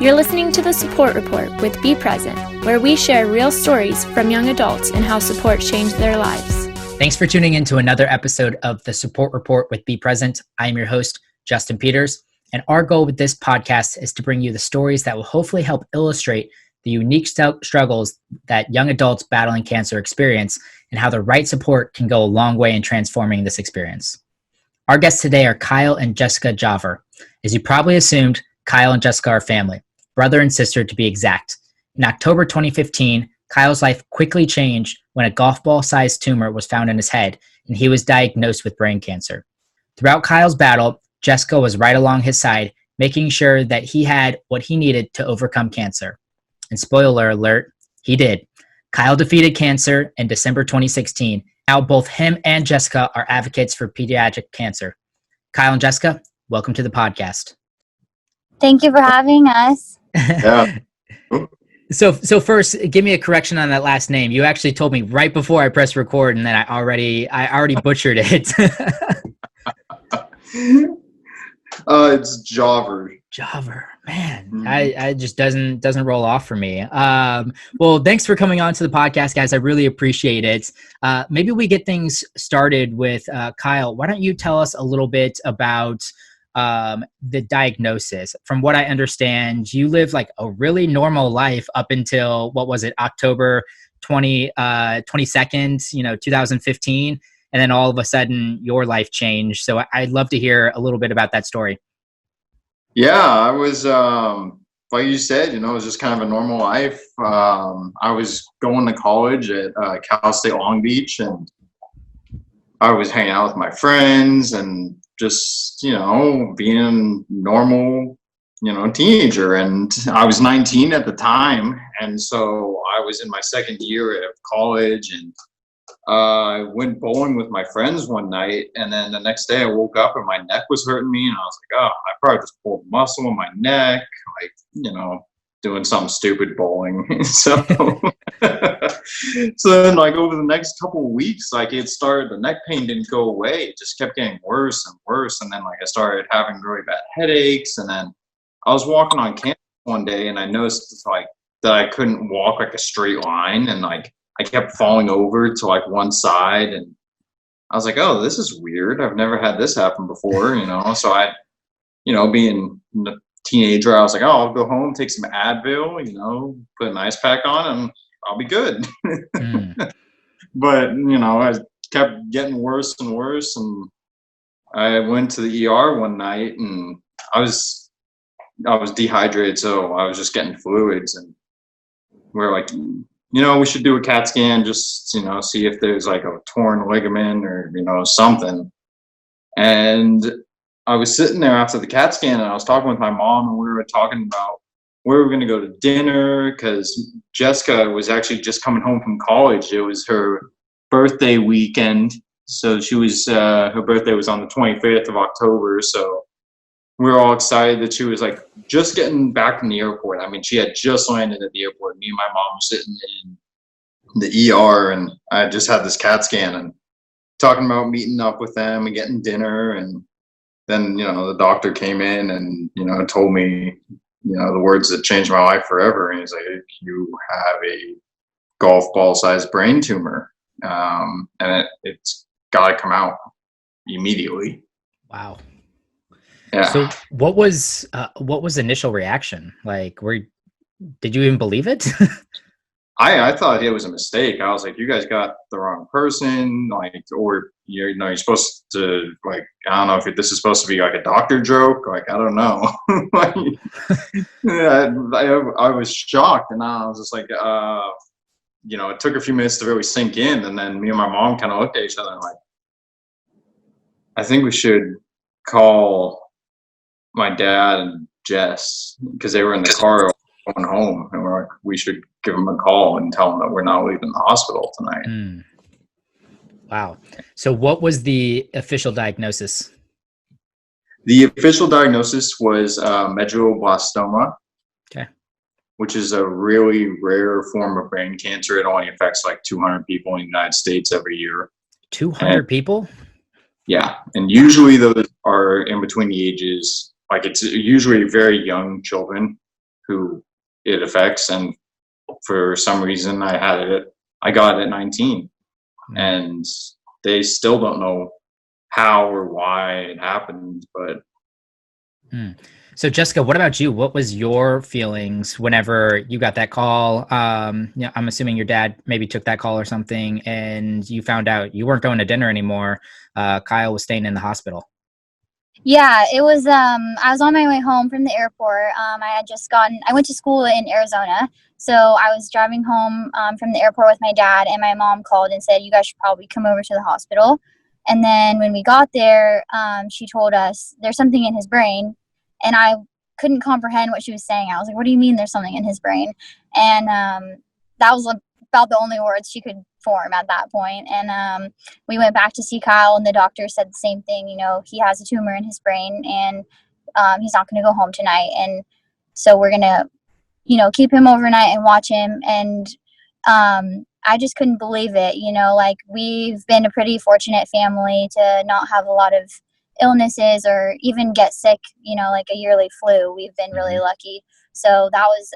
You're listening to The Support Report with Be Present, where we share real stories from young adults and how support changed their lives. Thanks for tuning in to another episode of The Support Report with Be Present. I am your host, Justin Peters, and our goal with this podcast is to bring you the stories that will hopefully help illustrate the unique struggles that young adults battling cancer experience and how the right support can go a long way in transforming this experience. Our guests today are Kyle and Jessica Javer. As you probably assumed, Kyle and Jessica are family, brother and sister to be exact. In October 2015, Kyle's life quickly changed when a golf ball-sized tumor was found in his head and he was diagnosed with brain cancer. Throughout Kyle's battle, Jessica was right along his side, making sure that he had what he needed to overcome cancer. And spoiler alert, he did. Kyle defeated cancer in December 2016. Now both him and Jessica are advocates for pediatric cancer. Kyle and Jessica, welcome to the podcast. Thank you for having us. Yeah. So first, give me a correction on that last name. You actually told me right before I pressed record, and then I already butchered it. It's Javer. Javer, man, I just doesn't roll off for me. Well, thanks for coming on to the podcast, guys. I really appreciate it. Maybe we get things started with Kyle. Why don't you tell us a little bit about the diagnosis? From what I understand, you lived like a really normal life up until, what was it, October 22nd, 2015. And then all of a sudden your life changed. So I'd love to hear a little bit about that story. Yeah, I was, like you said, it was just kind of a normal life. I was going to college at Cal State Long Beach, and I was hanging out with my friends and just, being a normal, teenager. And I was 19 at the time. And so I was in my second year of college, and I went bowling with my friends one night, and then the next day I woke up and my neck was hurting me, and I was like, oh, I probably just pulled a muscle in my neck, doing something stupid bowling. So then over the next couple of weeks, the neck pain didn't go away. It just kept getting worse and worse. And then I started having really bad headaches. And then I was walking on campus one day, and I noticed that I couldn't walk a straight line, and I kept falling over to one side, and I was like, oh, this is weird. I've never had this happen before, So I, being a teenager, I was like, oh, I'll go home, take some Advil, put an ice pack on, and I'll be good. But, I kept getting worse and worse, and I went to the ER one night, and I was dehydrated, so I was just getting fluids, and we're like, we should do a CAT scan, just, see if there's a torn ligament or, something. And I was sitting there after the CAT scan, and I was talking with my mom, and we were talking about where we were going to go to dinner, because Jessica was actually just coming home from college. It was her birthday weekend. So she was, her birthday was on the 25th of October. So we were all excited that she was just getting back from the airport. I mean, she had just landed at the airport. Me and my mom were sitting in the ER, and I just had this CAT scan and talking about meeting up with them and getting dinner. And then, the doctor came in and, told me, the words that changed my life forever. And he's like, you have a golf ball sized brain tumor. And it's got to come out immediately. Wow. Yeah. So what was the initial reaction? Did you even believe it? I thought it was a mistake. I was like, you guys got the wrong person, or you're supposed to I don't know if this is supposed to be a doctor joke. I don't know. I was shocked, and I was just it took a few minutes to really sink in, and then me and my mom kind of looked at each other and I think we should call my dad and Jess, because they were in the car going home, and we're like, we should give them a call and tell them that we're not leaving the hospital tonight. Wow. So what was the official diagnosis? The official diagnosis was medulloblastoma. Okay. Which is a really rare form of brain cancer. It only affects 200 people in the United States every year. 200 people? Yeah. And usually those are in between the ages, it's usually very young children who it affects. And for some reason I got it at 19, and they still don't know how or why it happened. But So Jessica, what about you? What was your feelings whenever you got that call? I'm assuming your dad maybe took that call or something, and you found out you weren't going to dinner anymore. Kyle was staying in the hospital. Yeah, it was, I was on my way home from the airport. I went to school in Arizona. So I was driving home from the airport with my dad, and my mom called and said, you guys should probably come over to the hospital. And then when we got there, she told us there's something in his brain. And I couldn't comprehend what she was saying. I was like, what do you mean there's something in his brain? And that was about the only words she could form at that point. And we went back to see Kyle, and the doctor said the same thing. He has a tumor in his brain, and he's not going to go home tonight. And so we're going to, keep him overnight and watch him. And I just couldn't believe it. We've been a pretty fortunate family to not have a lot of illnesses or even get sick, like a yearly flu. We've been really lucky. So that was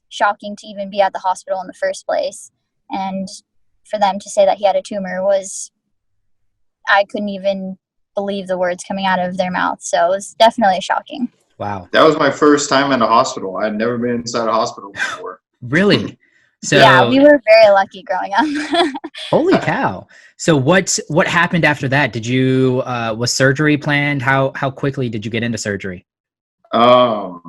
shocking to even be at the hospital in the first place. And for them to say that he had a tumor I couldn't even believe the words coming out of their mouth. So it was definitely shocking. Wow. that was my first time in a hospital. I'd never been inside a hospital before. Really? So Yeah, we were very lucky growing up. holy cow. So what happened after that? Did you was surgery planned? How quickly did you get into surgery? So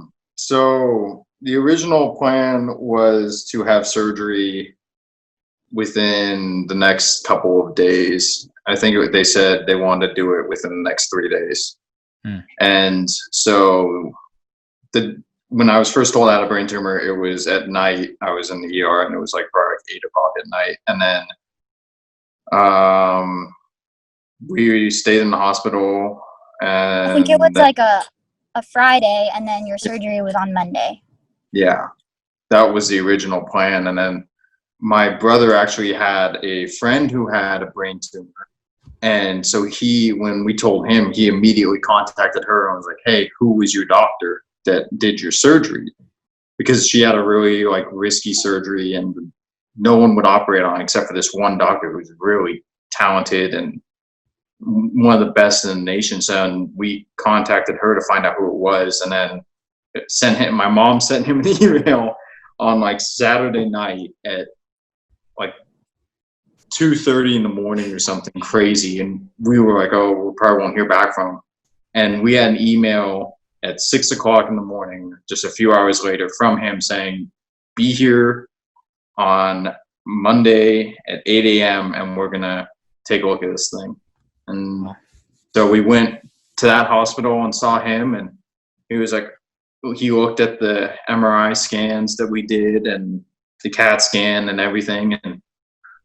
the original plan was to have surgery within the next couple of days. I think they said they wanted to do it within the next 3 days. And so when I was first told I had a brain tumor, it was at night. I was in the ER, and it was like probably 8 o'clock at night. And then we stayed in the hospital. And I think it was like a Friday, and then your surgery was on Monday. Yeah, that was the original plan. And then my brother actually had a friend who had a brain tumor. And so when we told him, he immediately contacted her and was like, hey, who was your doctor that did your surgery? Because she had a really risky surgery, and no one would operate on except for this one doctor who's really talented and one of the best in the nation. So we contacted her to find out who it was, and then my mom sent him an email on Saturday night at 2:30 in the morning or something crazy. And we were like, oh, we probably won't hear back from him. And we had an email at 6 o'clock in the morning, just a few hours later, from him saying, be here on Monday at 8 a.m. and we're going to take a look at this thing. And so we went to that hospital and saw him, and he was like, he looked at the MRI scans that we did and the CAT scan and everything, and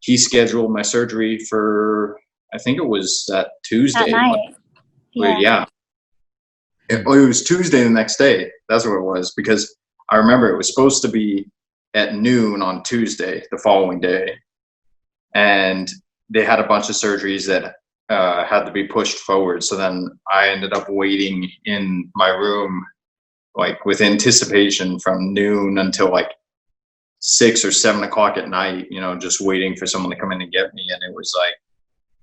he scheduled my surgery for, I think it was that Tuesday. That night. Yeah. It was Tuesday the next day. That's what it was, because I remember it was supposed to be at noon on Tuesday, the following day. And they had a bunch of surgeries that had to be pushed forward. So then I ended up waiting in my room, with anticipation from noon until 6 or 7 o'clock at night, just waiting for someone to come in and get me. And it was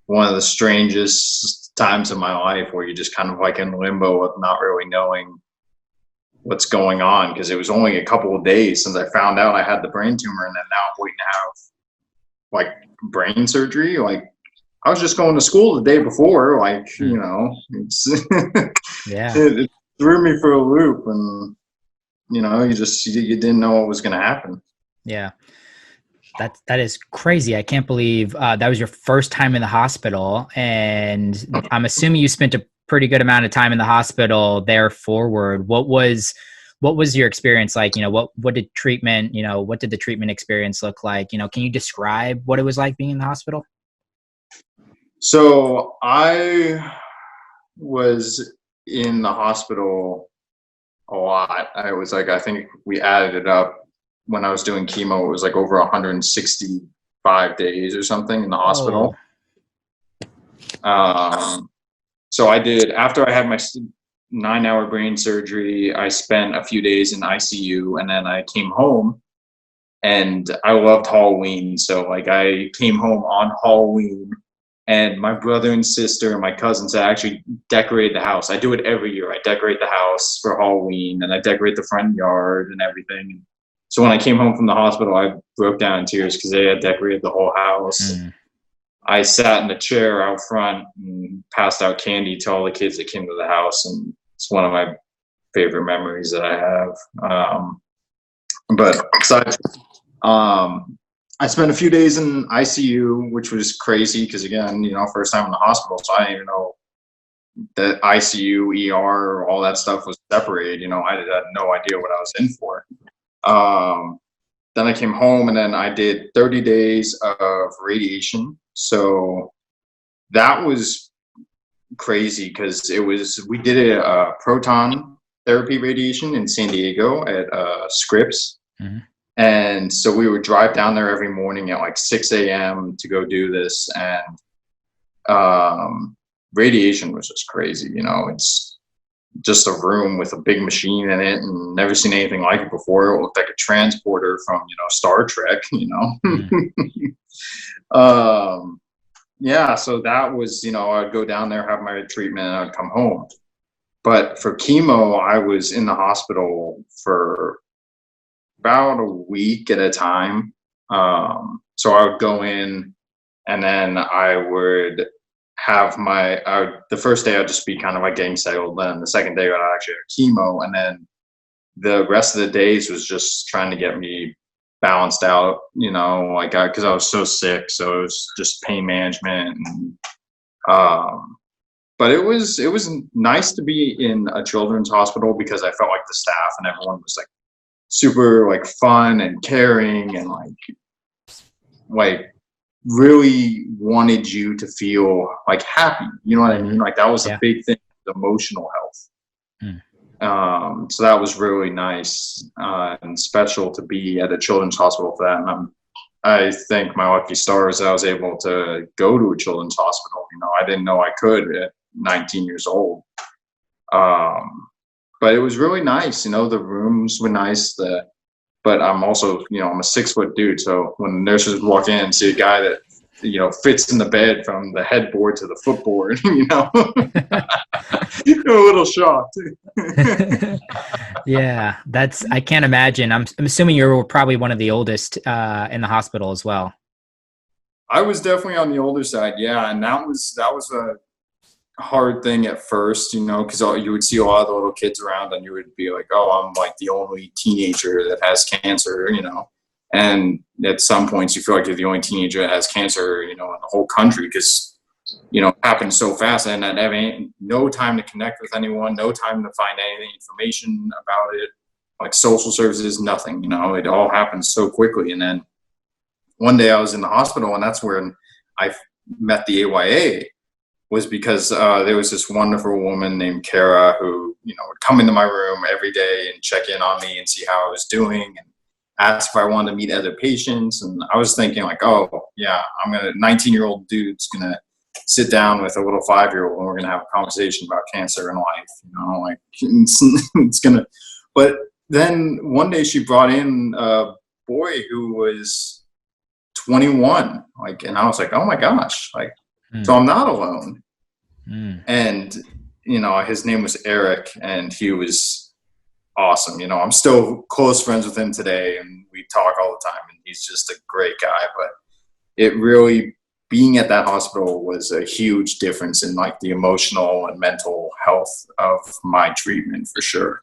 one of the strangest times of my life, where you're just kind of in limbo of not really knowing what's going on, because it was only a couple of days since I found out I had the brain tumor, and then now I'm waiting to have brain surgery. I was just going to school the day before, it's Yeah. it threw me for a loop, and you didn't know what was going to happen. Yeah. That is crazy. I can't believe that was your first time in the hospital, and I'm assuming you spent a pretty good amount of time in the hospital there forward. What was your experience like? What did treatment, what did the treatment experience look like? Can you describe what it was like being in the hospital? So I was in the hospital a lot. I think we added it up. When I was doing chemo, it was over 165 days or something in the hospital. Oh. So I did, after I had my 9-hour brain surgery. I spent a few days in ICU, and then I came home, and I loved Halloween. So like I came home on Halloween, and my brother and sister and my cousins had actually decorated the house. I do it every year. I decorate the house for Halloween, and I decorate the front yard and everything. So when I came home from the hospital, I broke down in tears because they had decorated the whole house. I sat in a chair out front and passed out candy to all the kids that came to the house, and it's one of my favorite memories that I have. But besides, I spent a few days in ICU, which was crazy because, again, first time in the hospital, so I didn't even know that ICU, ER, all that stuff was separated. I had no idea what I was in for. Then I came home, and then I did 30 days of radiation. So that was crazy because we did a proton therapy radiation in San Diego at Scripps. And so we would drive down there every morning at like 6 a.m. to go do this. And radiation was just crazy. It's just a room with a big machine in it, and never seen anything like it before. It looked like a transporter from, Star Trek, Yeah, so that was, I'd go down there, have my treatment, and I'd come home. But for chemo, I was in the hospital for about a week at a time. So I would go in, and then I would have the first day I'd just be kind of like getting settled. Then the second day I'd actually have chemo. And then the rest of the days was just trying to get me balanced out, because I was so sick. So it was just pain management. And, but it was nice to be in a children's hospital because I felt like the staff and everyone was like super like fun and caring and like really wanted you to feel like happy. You know what I mean? Like that was a big thing, emotional health. So that was really nice and special to be at a children's hospital for that. And I think my lucky stars I was able to go to a children's hospital. I didn't know I could at 19 years old. But it was really nice. The rooms were nice. But I'm also, I'm a 6-foot dude. So when nurses walk in and see a guy that, fits in the bed from the headboard to the footboard, you're a little shocked. Yeah, I can't imagine. I'm assuming you were probably one of the oldest in the hospital as well. I was definitely on the older side. Yeah. And that was a hard thing at first, because you would see a lot of the little kids around and you would be like, oh, I'm like the only teenager that has cancer, and at some points you feel like you're the only teenager that has cancer, in the whole country because, it happens so fast and I have no time to connect with anyone, no time to find any information about it, like social services, nothing, it all happens so quickly. And then one day I was in the hospital, and that's where I met the AYA. Was because there was this wonderful woman named Kara who, would come into my room every day and check in on me and see how I was doing and ask if I wanted to meet other patients. And I was thinking like, oh yeah, 19-year-old dude's gonna sit down with a little 5-year-old and we're gonna have a conversation about cancer and life, it's gonna. But then one day she brought in a boy who was 21, and I was like, oh my gosh, so I'm not alone. And, his name was Eric, and he was awesome. I'm still close friends with him today, and we talk all the time, and he's just a great guy. But it really, being at that hospital was a huge difference in the emotional and mental health of my treatment for sure.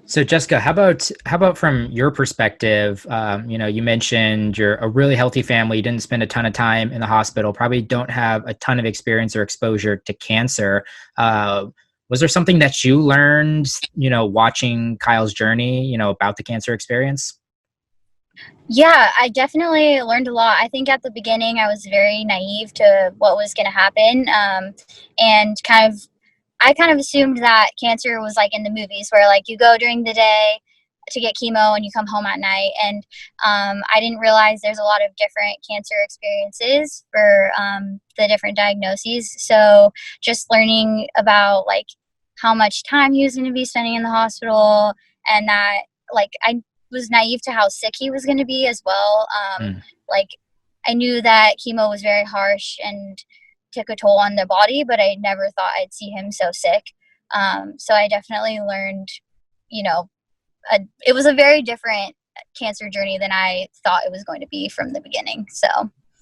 So Jessica, how about from your perspective? You mentioned you're a really healthy family. You didn't spend a ton of time in the hospital. Probably don't have a ton of experience or exposure to cancer. Was there something that you learned, watching Kyle's journey, about the cancer experience? Yeah, I definitely learned a lot. I think at the beginning I was very naive to what was going to happen, and I kind of assumed that cancer was like in the movies where you go during the day to get chemo and you come home at night. And I didn't realize there's a lot of different cancer experiences for the different diagnoses. So just learning about how much time he was going to be spending in the hospital, and that like I was naive to how sick he was going to be as well. Like I knew that chemo was very harsh and took a toll on the body, but I never thought I'd see him so sick. So I definitely learned, you know, it was a very different cancer journey than I thought it was going to be from the beginning. So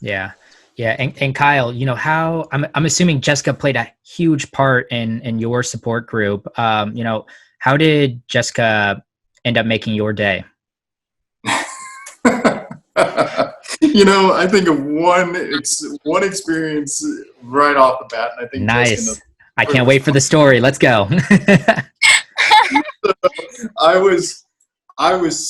Yeah. Yeah. And Kyle, you know, how I'm assuming Jessica played a huge part in your support group. You know, how did Jessica end up making your day? You know, I think of one experience right off the bat, and I think Nice. I can't wait for the story. Let's go. I was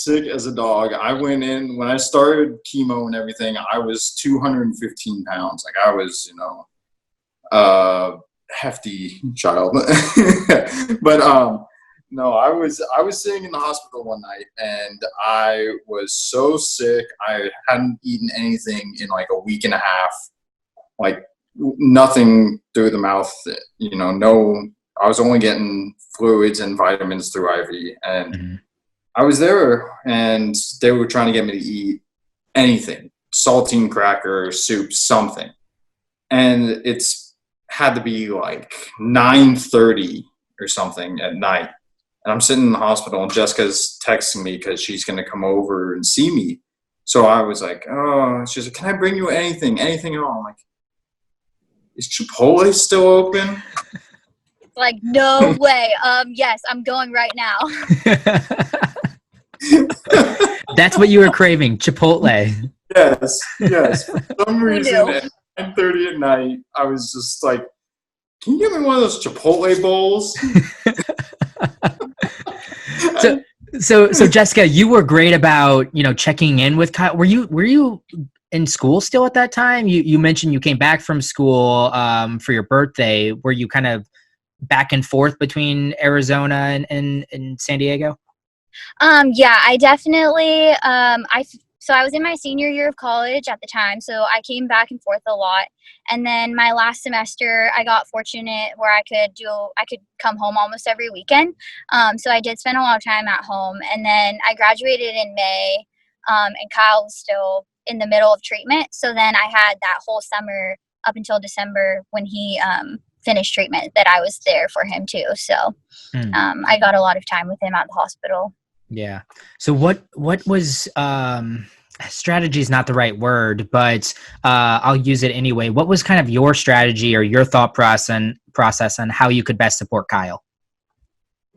sick as a dog. I went in when I started chemo and everything. I was 215 pounds. Like I was, you know, hefty child. But no, I was sitting in the hospital one night, and I was so sick. I hadn't eaten anything in like a week and a half. Like nothing through the mouth. You know, no. I was only getting fluids and vitamins through IV, and I was there, and they were trying to get me to eat anything, saltine cracker, soup, something. And it's had to be like 9:30 or something at night. And I'm sitting in the hospital, and Jessica's texting me because she's going to come over and see me. So I was like, oh, she's like, can I bring you anything at all? I'm like, is Chipotle still open? like, no way. Yes, I'm going right now. That's what you were craving, Chipotle. Yes. For some reason, at 9:30 at night, I was just like, can you give me one of those Chipotle bowls? So Jessica, you were great about, you know, checking in with Kyle. Were you in school still at that time? You mentioned you came back from school for your birthday. Were you kind of back and forth between Arizona and San Diego? Yeah, I definitely, so I was in my senior year of college at the time, so I came back and forth a lot. And then my last semester, I got fortunate where I could come home almost every weekend. So I did spend a lot of time at home. And then I graduated in May, and Kyle was still in the middle of treatment. So then I had that whole summer up until December when he finished treatment that I was there for him too. So I got a lot of time with him at the hospital. Yeah. So what was strategy is not the right word, but I'll use it anyway. What was kind of your strategy or your thought process on how you could best support Kyle?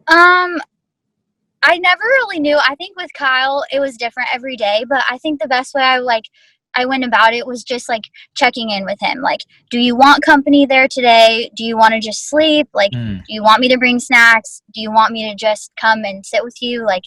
I never really knew. I think with Kyle, it was different every day, but I think the best way I went about it was just like checking in with him. Like, do you want company there today? Do you want to just sleep? Like, do you want me to bring snacks? Do you want me to just come and sit with you? Like,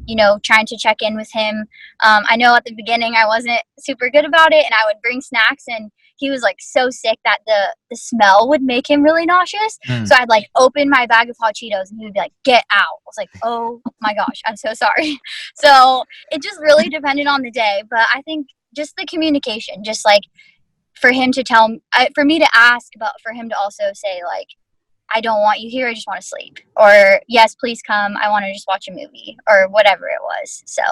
you know, trying to check in with him. I know at the beginning I wasn't super good about it, and I would bring snacks, and he was like so sick that the smell would make him really nauseous. So I'd like open my bag of hot Cheetos, and he would be like, "Get out!" I was like, "Oh my gosh, I'm so sorry." So it just really depended on the day, but I think just the communication, just like for him to for me to ask, but for him to also say like, I don't want you here, I just want to sleep, or yes, please come, I want to just watch a movie, or whatever it was. So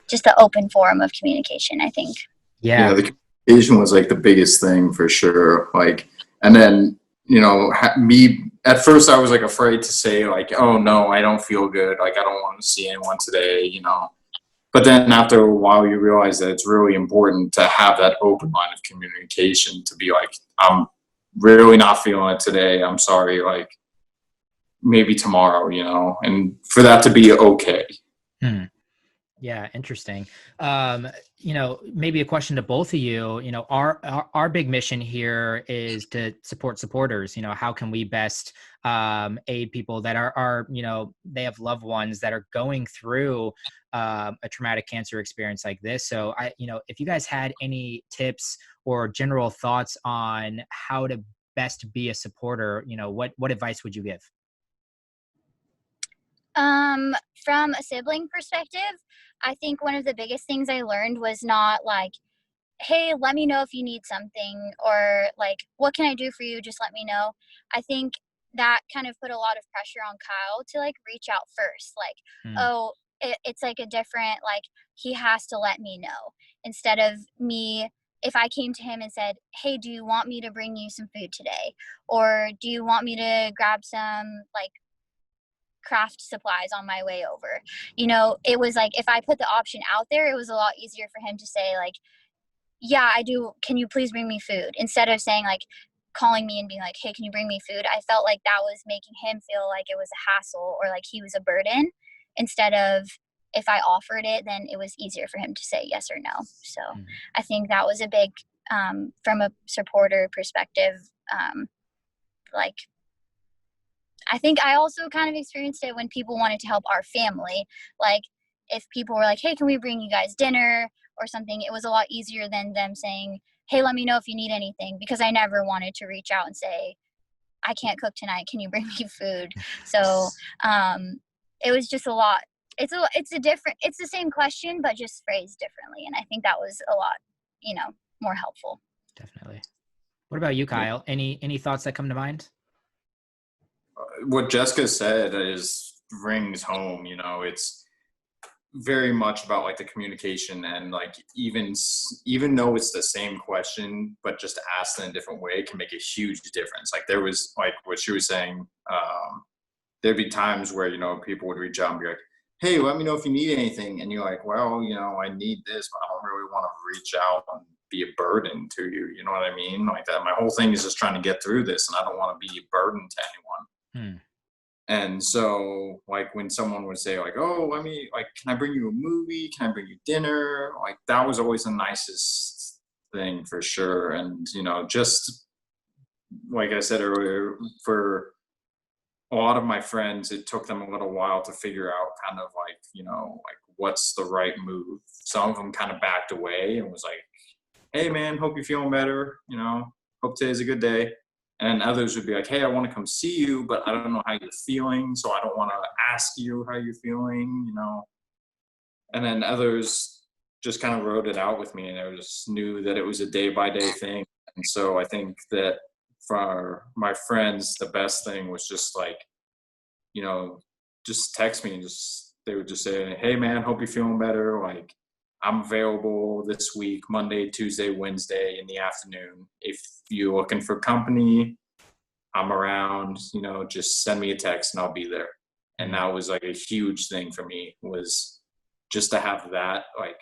just the open forum of communication, I think. Yeah, the communication was like the biggest thing for sure. Like, and then, you know, me at first I was like afraid to say like, oh no, I don't feel good, like I don't want to see anyone today, you know. But then after a while, you realize that it's really important to have that open line of communication to be like, I'm really not feeling it today. I'm sorry. Like maybe tomorrow, you know, and for that to be okay. Yeah. Interesting. You know, maybe a question to both of you, you know, our big mission here is to support supporters. You know, how can we best aid people that are, you know, they have loved ones that are going through a traumatic cancer experience like this. So you know, if you guys had any tips or general thoughts on how to best be a supporter, you know, what advice would you give? From a sibling perspective, I think one of the biggest things I learned was not like, hey, let me know if you need something, or like, what can I do for you? Just let me know. I think that kind of put a lot of pressure on Kyle to like reach out first. Like, oh, it's like a different, like, he has to let me know, instead of me. If I came to him and said, hey, do you want me to bring you some food today? Or do you want me to grab some like craft supplies on my way over? You know, it was like, if I put the option out there, it was a lot easier for him to say like, yeah, I do. Can you please bring me food? Instead of saying like, calling me and being like, hey, can you bring me food? I felt like that was making him feel like it was a hassle or like he was a burden, instead of, if I offered it, then it was easier for him to say yes or no. So I think that was a big, from a supporter perspective, like, I think I also kind of experienced it when people wanted to help our family. Like, if people were like, hey, can we bring you guys dinner or something, it was a lot easier than them saying, hey, let me know if you need anything, because I never wanted to reach out and say, I can't cook tonight, can you bring me food? So it was just a lot. It's the same question, but just phrased differently. And I think that was a lot, more helpful. Definitely. What about you, Kyle? Any thoughts that come to mind? What Jessica said rings home. It's very much about like the communication, and like even though it's the same question but just asked in a different way can make a huge difference. Like, there was like what she was saying, there'd be times where people would reach out and be like, hey, let me know if you need anything, and you're like, well, I need this, but I don't really want to reach out and be a burden to you. You know what I mean? Like, that my whole thing is just trying to get through this, and I don't want to be a burden to anyone. And so, like, when someone would say, like, oh, can I bring you a movie? Can I bring you dinner? Like, that was always the nicest thing for sure. And, just like I said earlier, for a lot of my friends, it took them a little while to figure out kind of like, like, what's the right move. Some of them kind of backed away and was like, hey, man, hope you're feeling better. Hope today's a good day. And others would be like, hey, I want to come see you, but I don't know how you're feeling, so I don't want to ask you how you're feeling, And then others just kind of wrote it out with me, and I just knew that it was a day-by-day thing. And so I think that for my friends, the best thing was just like, just text me, and they would just say, hey, man, hope you're feeling better. Like, I'm available this week, Monday, Tuesday, Wednesday in the afternoon. If you're looking for company, I'm around, just send me a text and I'll be there. And that was like a huge thing for me, was just to have that, like,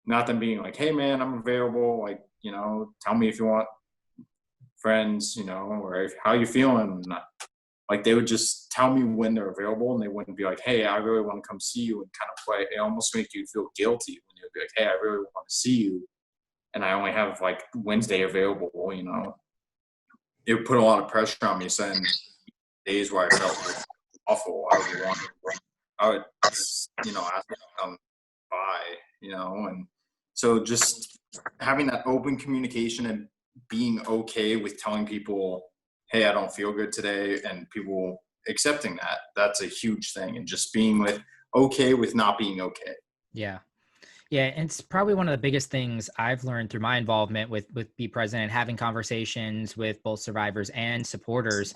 not them being like, hey, man, I'm available. Like, tell me if you want friends, or how you feeling. Like, they would just tell me when they're available, and they wouldn't be like, hey, I really want to come see you, and kind of play. It almost make you feel guilty when you'd be like, hey, I really want to see you, and I only have like Wednesday available. It would put a lot of pressure on me. Saying days where I felt awful, I would ask them to come by, and so just having that open communication and being okay with telling people, hey, I don't feel good today, and people accepting that's a huge thing, and just being okay with not being okay. Yeah. Yeah. And it's probably one of the biggest things I've learned through my involvement with Be Present and having conversations with both survivors and supporters.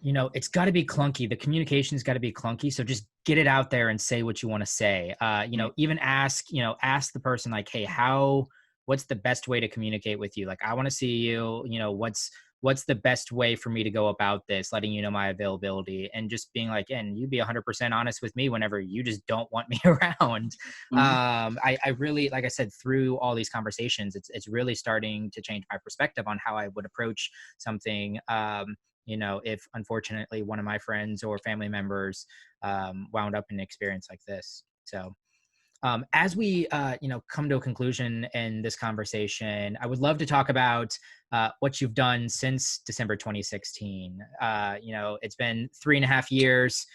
It's got to be clunky. The communication's got to be clunky. So just get it out there and say what you want to say. Even ask the person like, hey, what's the best way to communicate with you? Like, I want to see you, what's the best way for me to go about this, letting you know my availability, and just being like, and you be 100% honest with me whenever you just don't want me around. I really, like I said, through all these conversations, it's really starting to change my perspective on how I would approach something. If unfortunately one of my friends or family members wound up in an experience like this. So as we, come to a conclusion in this conversation, I would love to talk about what you've done since December 2016. It's been 3.5 years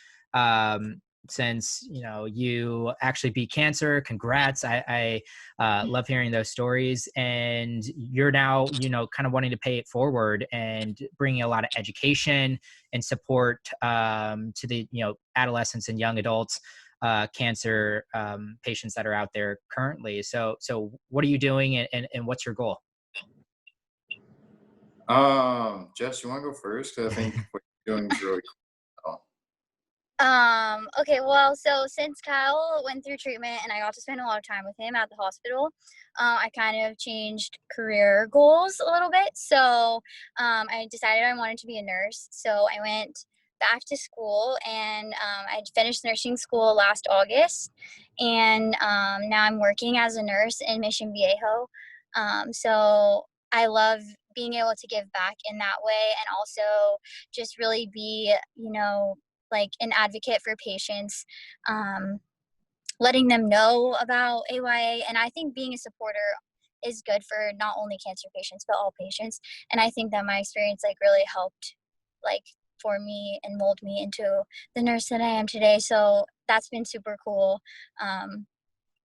since, you actually beat cancer. Congrats. I love hearing those stories. And you're now, kind of wanting to pay it forward and bringing a lot of education and support to the, adolescents and young adults cancer patients that are out there currently. So what are you doing, and what's your goal? Jess, you want to go first? Because I think what you're doing is really cool. Okay, well, so since Kyle went through treatment and I got to spend a lot of time with him at the hospital, I kind of changed career goals a little bit. So I decided I wanted to be a nurse. So I went back to school and I finished nursing school last August. And now I'm working as a nurse in Mission Viejo. So I love being able to give back in that way and also just really be, like an advocate for patients, letting them know about AYA. And I think being a supporter is good for not only cancer patients, but all patients. And I think that my experience like really helped like for me and mold me into the nurse that I am today. So that's been super cool.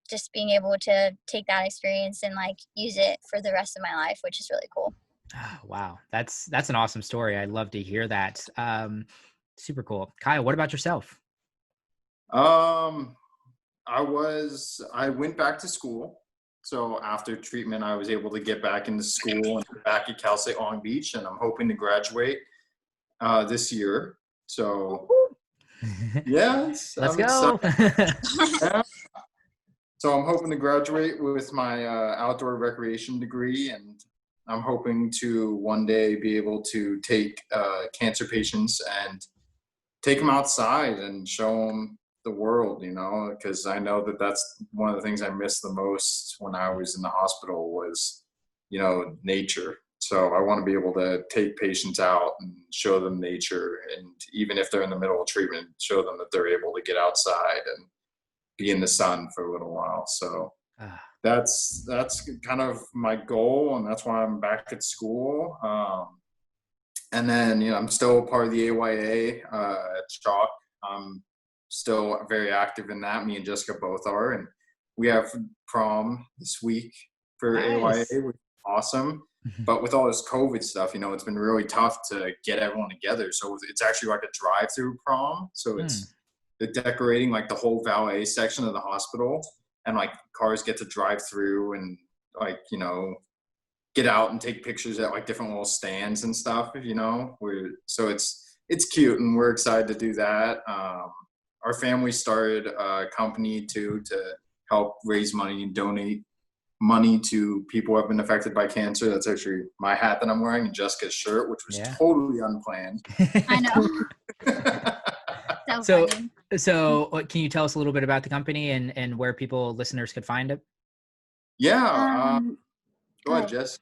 Just being able to take that experience and like use it for the rest of my life, which is really cool. Oh, wow. That's an awesome story. I'd love to hear that. Super cool. Kyle, what about yourself? I went back to school. So after treatment, I was able to get back into school and back at Cal State Long Beach, and I'm hoping to graduate this year. So yes, Let's I'm go. Yeah. So I'm hoping to graduate with my outdoor recreation degree, and I'm hoping to one day be able to take cancer patients and take them outside and show them the world, because I know that that's one of the things I missed the most when I was in the hospital was, nature. So I want to be able to take patients out and show them nature. And even if they're in the middle of treatment, show them that they're able to get outside and be in the sun for a little while. So that's kind of my goal. And that's why I'm back at school. And then, I'm still part of the AYA at Chalk. I'm still very active in that. Me and Jessica both are. And we have prom this week for Nice. AYA, which is awesome. But with all this COVID stuff, it's been really tough to get everyone together. So it's actually like a drive-through prom. So it's they're decorating like the whole valet section of the hospital. And like cars get to drive through and like, get out and take pictures at like different little stands and stuff, so it's cute and we're excited to do that. Our family started a company too to help raise money and donate money to people who have been affected by cancer. That's actually my hat that I'm wearing and Jessica's shirt, which was totally unplanned. I know. So can you tell us a little bit about the company and where listeners could find it? Yeah. Go ahead, Jess.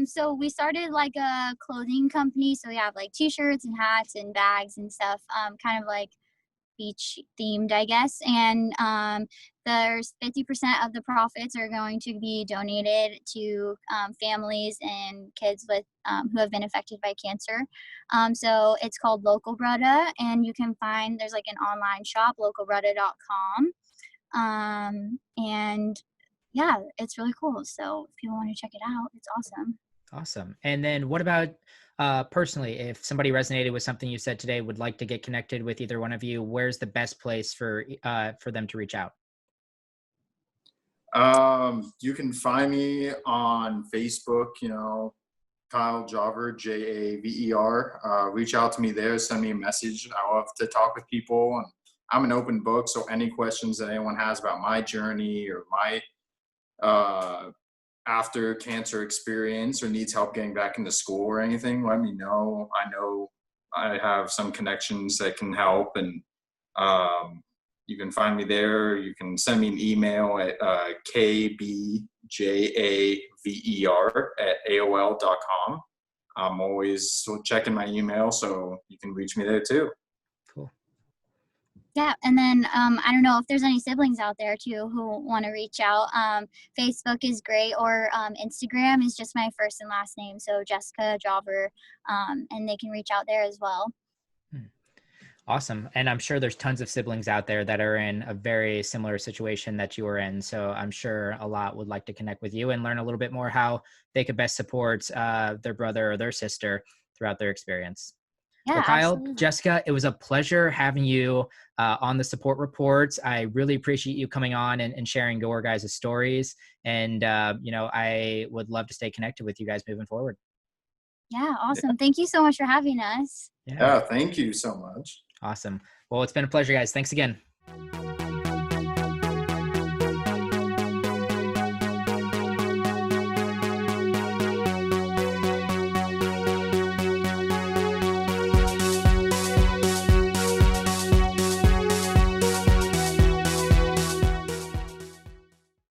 So we started like a clothing company. So we have like t-shirts and hats and bags and stuff, kind of like beach themed, I guess. And there's 50% of the profits are going to be donated to families and kids with who have been affected by cancer. So it's called Local Brutta, and you can find there's like an online shop, localbrutta.com. And yeah, it's really cool. So if people want to check it out, it's awesome. Awesome. And then what about personally, if somebody resonated with something you said today, would like to get connected with either one of you, where's the best place for them to reach out? You can find me on Facebook, Kyle Javer, Javer. Reach out to me there, send me a message. I love to talk with people, and I'm an open book. So any questions that anyone has about my journey or my after cancer experience or needs help getting back into school or anything, let me know. I know I have some connections that can help, and you can find me there. You can send me an email at kbjaver@aol.com. I'm always checking my email, so you can reach me there too. Cool. Yeah, and then I don't know if there's any siblings out there too who want to reach out. Facebook is great, or Instagram is just my first and last name, so Jessica Javer, and they can reach out there as well. Awesome. And I'm sure there's tons of siblings out there that are in a very similar situation that you were in. So I'm sure a lot would like to connect with you and learn a little bit more how they could best support their brother or their sister throughout their experience. Yeah, well, Kyle, absolutely. Jessica, it was a pleasure having you on the support reports. I really appreciate you coming on and sharing your guys' stories. And, I would love to stay connected with you guys moving forward. Yeah, awesome. Thank you so much for having us. Yeah, thank you so much. Awesome. Well, it's been a pleasure, guys. Thanks again.